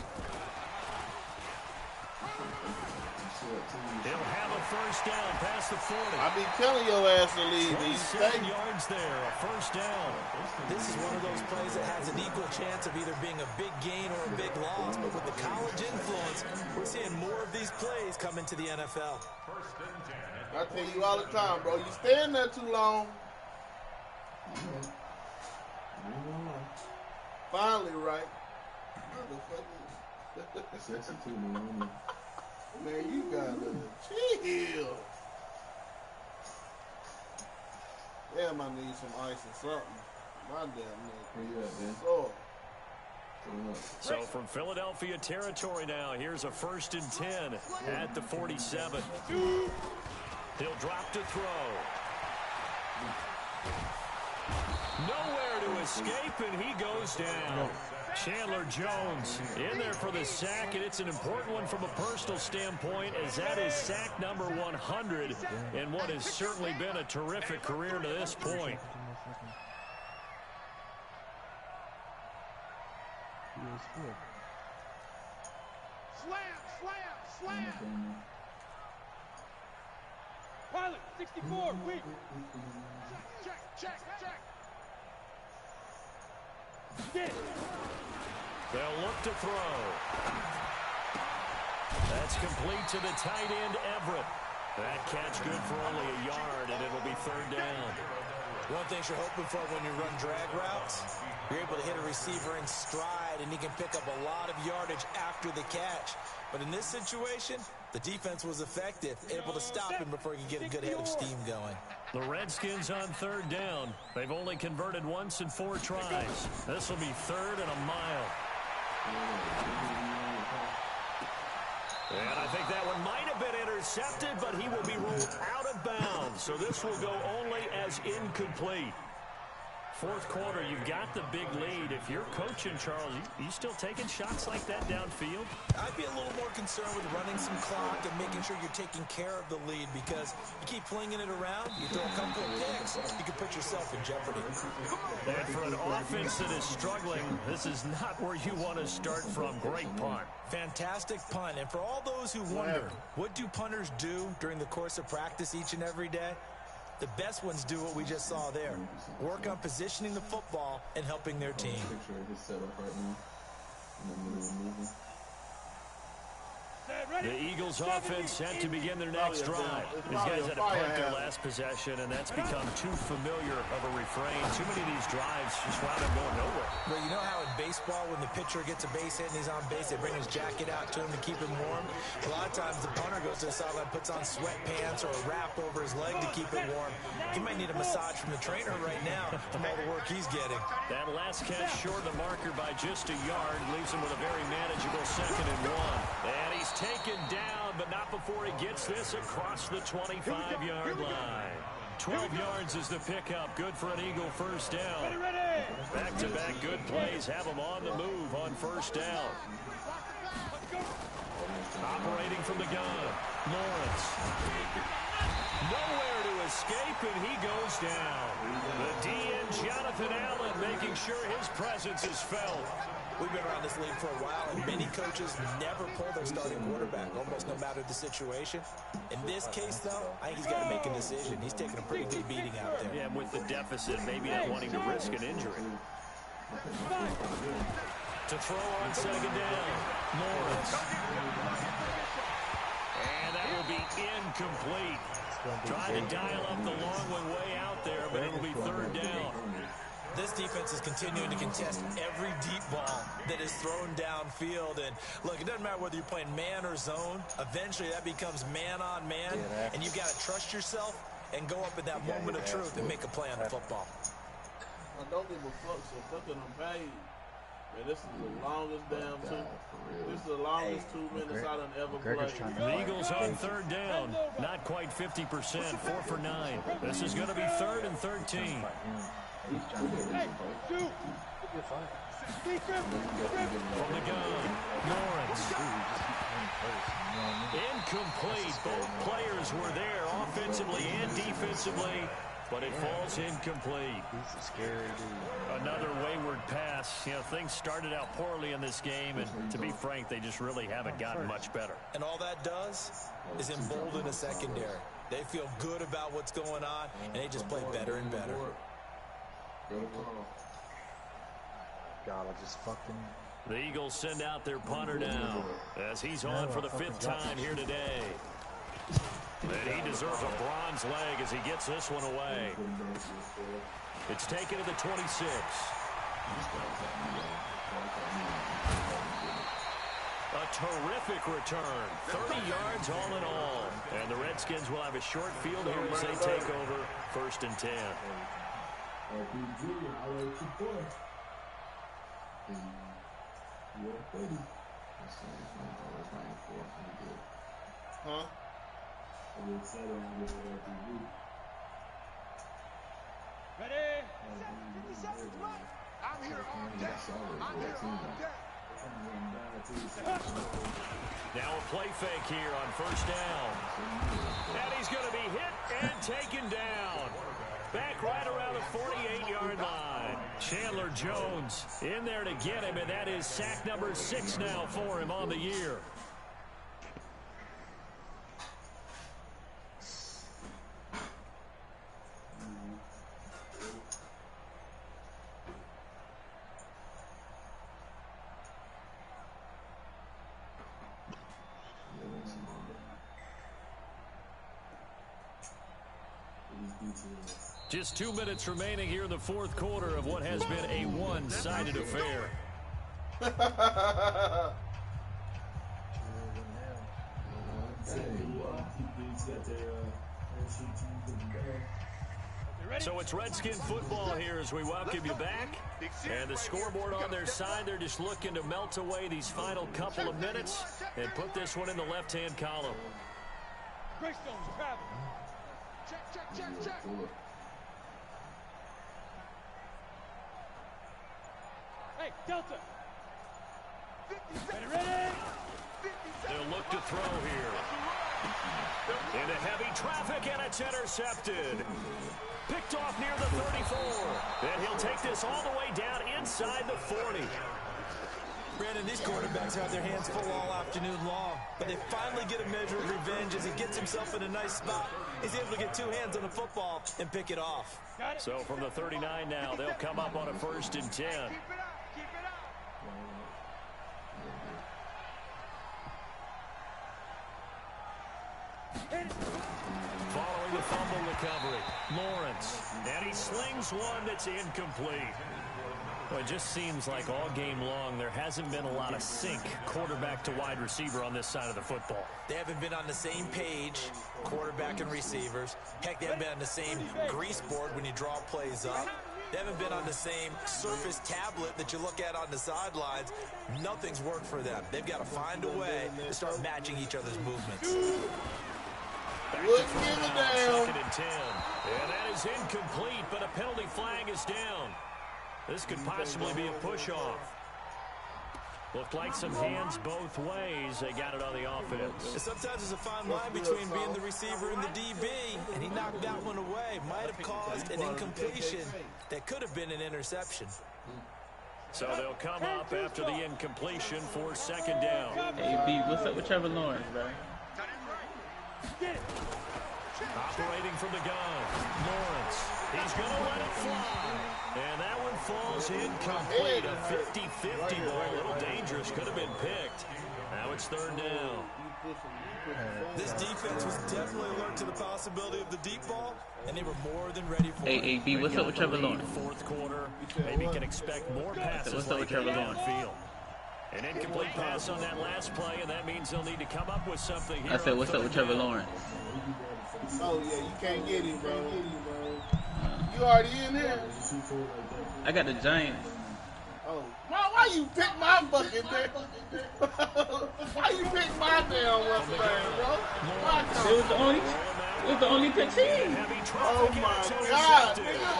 He'll have a 1st down past the 40. I be telling your ass to leave. These 7 yards there, a 1st down. This is one of those plays that has an equal chance of either being a big gain or a big loss, but with the college influence, we're seeing more of these plays come into the NFL. I tell you all the time, bro. You stay in there too long. Finally, right? Motherfucker. Sexy too, man. Man, you gotta chill. Damn, I need some ice or something. My damn neck. Where you at, man? Oh. So from Philadelphia territory now, here's a 1st and 10 at the 47. He'll drop to throw. Nowhere to escape, and he goes down. Chandler Jones in there for the sack, and it's an important one from a personal standpoint, as that is sack number 100 in what has certainly been a terrific career to this point. Slam! Pilot, 64, wait! Check! They'll look to throw. That's complete to the tight end, Everett. That catch good for only a yard, and it'll be 3rd down. One thing you're hoping for when you run drag routes, you're able to hit a receiver in stride, and he can pick up a lot of yardage after the catch. But in this situation, the defense was effective, able to stop him before he could get a good head of steam going. The Redskins on 3rd down. They've only converted once in 4 tries. This will be 3rd and a mile. And I think that one might have been intercepted, but he will be ruled out of bounds. So this will go only as incomplete. 4th quarter, you've got the big lead. If you're coaching, Charles, you still taking shots like that downfield? I'd be a little more concerned with running some clock and making sure you're taking care of the lead, because you keep flinging it around, you throw a couple of picks, you can put yourself in jeopardy. And for an offense that is struggling, this is not where you want to start from. Great punt. Fantastic punt. And for all those who wonder, what do punters do during the course of practice each and every day? The best ones do what we just saw there. Work on positioning the football and helping their team. Picture of his setup right now. In the middle of moving. The Eagles offense set to begin their next drive. These guys had to punt their last possession, and that's become too familiar of a refrain. Too many of these drives just wound up going nowhere. Well, you know how in baseball, when the pitcher gets a base hit and he's on base, they bring his jacket out to him to keep him warm? A lot of times the punter goes to the sideline, puts on sweatpants or a wrap over his leg to keep it warm. He might need a massage from the trainer right now from all the work he's getting. That last catch short of the marker by just a yard leaves him with a very manageable 2nd and 1. And he's taken down, but not before he gets this across the 25-yard line. 12 yards is the pickup. Good for an Eagle 1st down. Back-to-back good plays have him on the move on 1st down. Operating from the gun, Lawrence. Nowhere to escape, and he goes down. The DN, Jonathan Allen, making sure his presence is felt. We've been around this league for a while, and many coaches never pull their starting quarterback, almost no matter the situation. In this case, though, I think he's got to make a decision. He's taking a pretty good beating out there. Yeah, and with the deficit, maybe not wanting to risk an injury. To throw on 2nd down, Lawrence. And that will be incomplete. Trying to dial up the long one way out there, but it'll be 3rd down. This defense is continuing to contest every deep ball that is thrown downfield. And look, it doesn't matter whether you're playing man or zone. Eventually, that becomes man on man. And you've got to trust yourself and go up in that moment of truth and make a play on the football. I don't give a fuck, so fucking I'm paid. Man, this is the longest damn this is the longest 2 minutes I done ever played. The Eagles on 3rd down. Not quite 50%, 4 for 9. This is going to be 3rd and 13. Hey, shoot! From the gun, Lawrence. Incomplete. Both players were there offensively and defensively, but it falls incomplete. He's a scary dude. Another wayward pass. You know, things started out poorly in this game, and to be frank, they just really haven't gotten much better. And all that does is embolden a secondary. They feel good about what's going on, and they just play better and better. God, I just fucking... The Eagles send out their punter now as he's on for the 5th time here today. And he deserves a bronze leg as he gets this one away. It's taken to the 26. A terrific return. 30 yards all in all. And the Redskins will have a short field here as they take over 1st and 10. Huh? Ready? 50 seconds left. I'm here all day. I'm here all day. Now a play fake here on 1st down. And he's going to be hit and taken down. Back right around the 48-yard line. Chandler Jones in there to get him, and that is sack number 6 now for him on the year. Just 2 minutes remaining here in the 4th quarter of what has been a one-sided affair. So it's Redskin football here as we welcome you back. And the scoreboard on their side, they're just looking to melt away these final couple of minutes and put this one in the left-hand column. Greystone's traveling. Check. Hey, Delta. Ready? They'll look to throw here. Into heavy traffic, and it's intercepted. Picked off near the 34. And he'll take this all the way down inside the 40. Brandon, these quarterbacks have their hands full all afternoon long, but they finally get a measure of revenge as he gets himself in a nice spot. He's able to get 2 hands on the football and pick it off. So from the 39 now, they'll come up on a 1st and 10. Following the fumble recovery, Lawrence, and he slings one that's incomplete. Well, it just seems like all game long there hasn't been a lot of sync quarterback to wide receiver on this side of the football. They haven't been on the same page, quarterback and receivers. Heck, they haven't been on the same grease board when you draw plays up. They haven't been on the same Surface tablet that you look at on the sidelines. Nothing's worked for them. They've got to find a way to start matching each other's movements. Wouldn't give it down. 2nd and 10. And that is incomplete, but a penalty flag is down. This could possibly be a push-off. Looked like some hands both ways. They got it on the offense. And sometimes there's a fine line between being the receiver and the DB, and he knocked that one away. Might have caused an incompletion that could have been an interception. So they'll come up after the incompletion for 2nd down. Hey, B, what's up with Trevor Lawrence, bro? Operating from the gun, Lawrence. He's going to let it fly. And that one falls incomplete. A 50-50 ball. A little dangerous. Could have been picked. Now it's 3rd down. This defense was definitely alert to the possibility of the deep ball, and they were more than ready for it. Hey, B, what's up with Trevor Lawrence? 4th quarter. Maybe can expect more passes. What's up with Trevor Lawrence? Field. An incomplete pass on that last play, and that means they'll need to come up with something here. I said, what's up with Trevor Lawrence? Oh, yeah, you can't get him, bro. You already in here? I got the Giants. Oh, why you pick my fucking damn? Why you pick my damn Mustang, bro? It was the only pick team. Oh my God, nigga.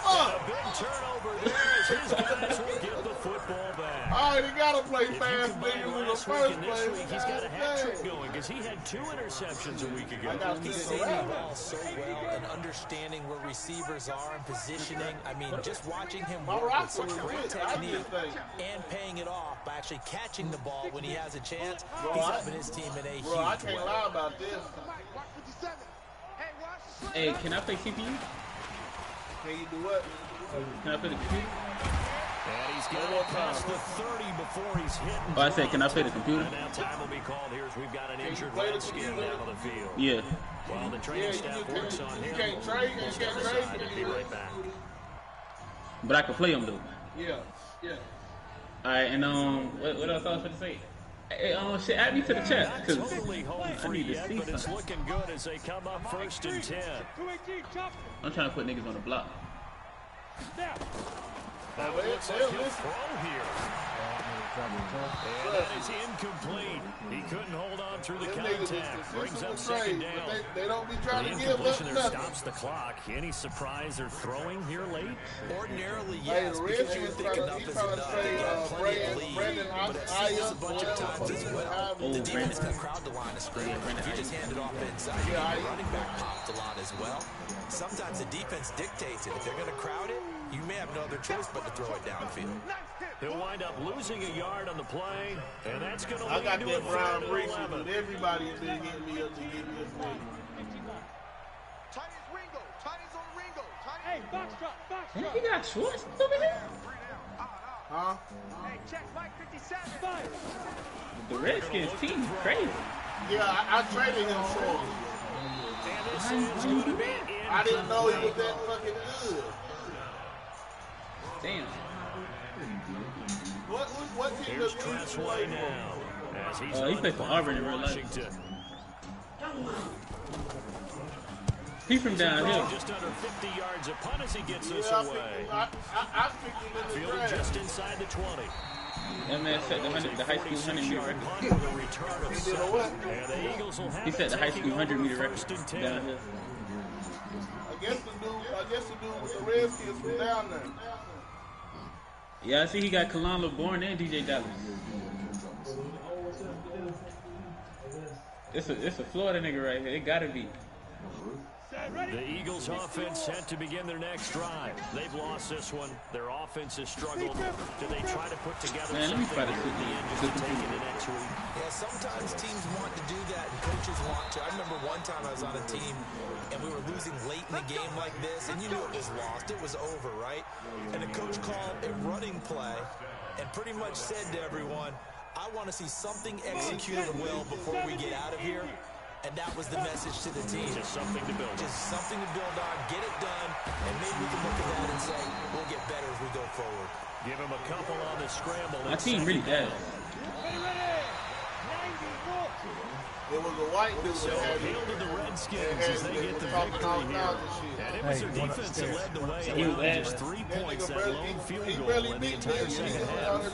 A big turnover there as his guys will get the football back. I already got to play fast niggas in the first place. This week he's got a hat trick going because he had 2 interceptions a week ago. He's seeing the ball so well and understanding where receivers are and positioning. I mean, just watching him work with such great technique and paying it off by actually catching the ball when he has a chance. He's helping his team in a huge way. I can't lie about this. Hey, can I play CPU? Can you do what? Can I play the computer? And he's got it past the 30 before he's hit. Oh, I said, can I play the computer? And now time will be called here as we've got an injured Redskin down on the field. Yeah. While the training staff works on him. You can't trade. You can't trade. Be right back. But I can play him, though. Yeah. Alright, and what else I was going to say? Hey, shit, add me to the chat, Not cause totally home I free need to yet, see but it's something. looking good as they come up 1st and 10. I'm trying to put niggas on the block. That looks like he'll throw here. And that is incomplete. He couldn't hold on through the contact. Brings up 2nd down. They don't be trying The to give up incompletion there nothing. stops the clock. Any surprise or throwing here late? Ordinarily, Hey, yes, the because you would Redskins think enough is enough. They got plenty of lead, Brandon but it seems a bunch of times as well. The defense can crowd the line of scrimmage. If you just hand it off inside, you get the running back popped a lot as well. Sometimes the defense dictates it. If they're going to crowd it, you may have no other choice but to throw it downfield. He'll wind up losing a yard on the play, and that's going to I lead got to a that brown 3rd and bracelet, 11. but everybody's been hitting me up to get me a thing. Tiny's Ringo. Tiny's on Ringo. Hey, box drop. Man, he got shorts over here. Huh? Hey, check Mike 57. The Redskins team is crazy. Yeah, I traded him short. And this is going to be I didn't know he was that fucking good. Damn. What team Here's does he Cressway play now. As he's He on played for punt Auburn in real life. Washington. He from down here. Just under 50 yards a punt as he gets this Yeah, away. I picked him in the Fielded draft. just inside the 20. That man set the high school 100-meter record. Punt with a return of 7. And the Eagles will have He set the high taking school over 100-meter record 1st and 10. down here. I guess the dude with the Redskins from down there. Yeah, I see he got Kalon LeBorn and DJ Dallas. It's a Florida nigga right here. It gotta be. The Eagles offense set to begin their next drive. They've lost this one. Their offense has struggled. Do they try to put together something here at the end just to take into next week? Yeah, sometimes teams want to do that and coaches want to. I remember one time I was on a team and we were losing late in the game like this, and you knew it was lost. It was over, right? And the coach called a running play and pretty much said to everyone, I want to see something executed well before we get out of here. And that was the message to the team. Just something to build on. Just something to build on, get it done, and maybe we can look at that and say, we'll get better as we go forward. Give him a couple on the scramble. My team really bad. It was a white dude So that had hail to the Redskins as they get the victory here. And it was their defense that led the way, allowing just 3 points, that lone field goal in the entire second half.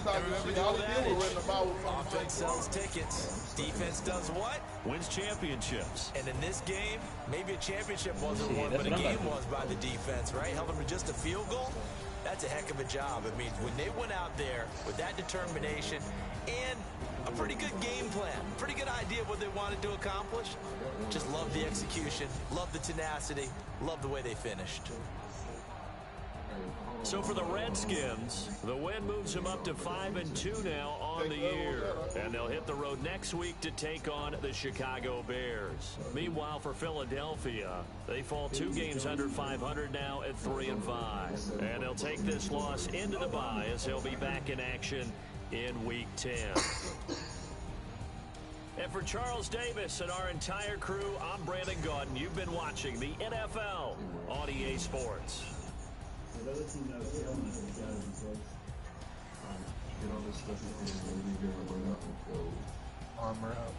Offense sells tickets. Defense does what? Wins championships. And in this game, maybe a championship wasn't won, but a game was by the defense, right? Held them to just a field goal. That's a heck of a job. It means when they went out there with that determination and a pretty good game plan, pretty good idea of what they wanted to accomplish, just love the execution, love the tenacity, love the way they finished. So for the Redskins, the win moves them up to 5-2 now on the year. And they'll hit the road next week to take on the Chicago Bears. Meanwhile, for Philadelphia, they fall 2 games under 500 now at 3-5. And they'll take this loss into the bye as they'll be back in action in Week 10. And for Charles Davis and our entire crew, I'm Brandon Gaudin. You've been watching the NFL on EA Sports. The other team that was killing us was guys themselves. Get all this stuff and we get our up and go. Armor up.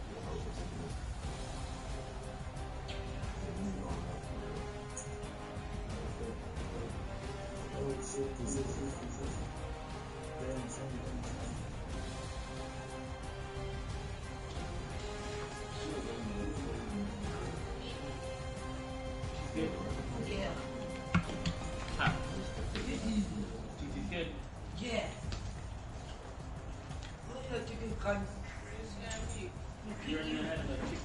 Oh shit, this is. Damn, something. Yeah. How? Good. Yeah. Look at chicken gun. You're in your head of a chicken.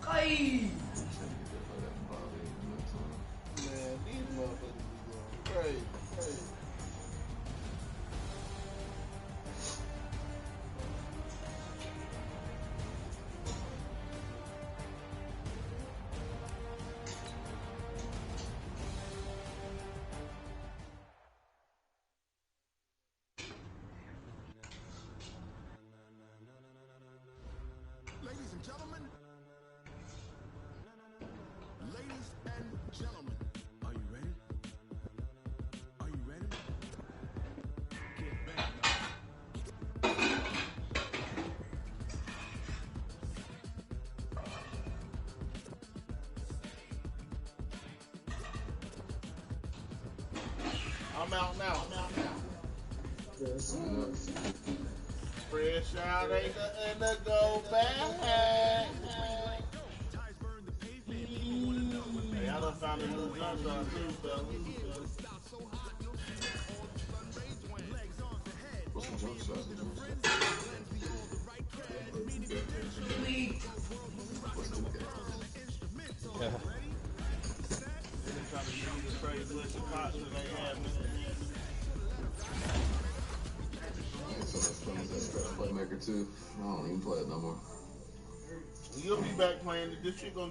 Kai! Man, these motherfuckers is going crazy. I'm out now. Yes. Fresh out, ain't nothing to go back. Hey, I done found a new jump shot too, fellas. What's the jump shot? What's the game? They trying to give me the crazy list of pots that they have. So that's playing that stretch playmaker too. I don't even play it no more. You'll be back playing. This shit gonna get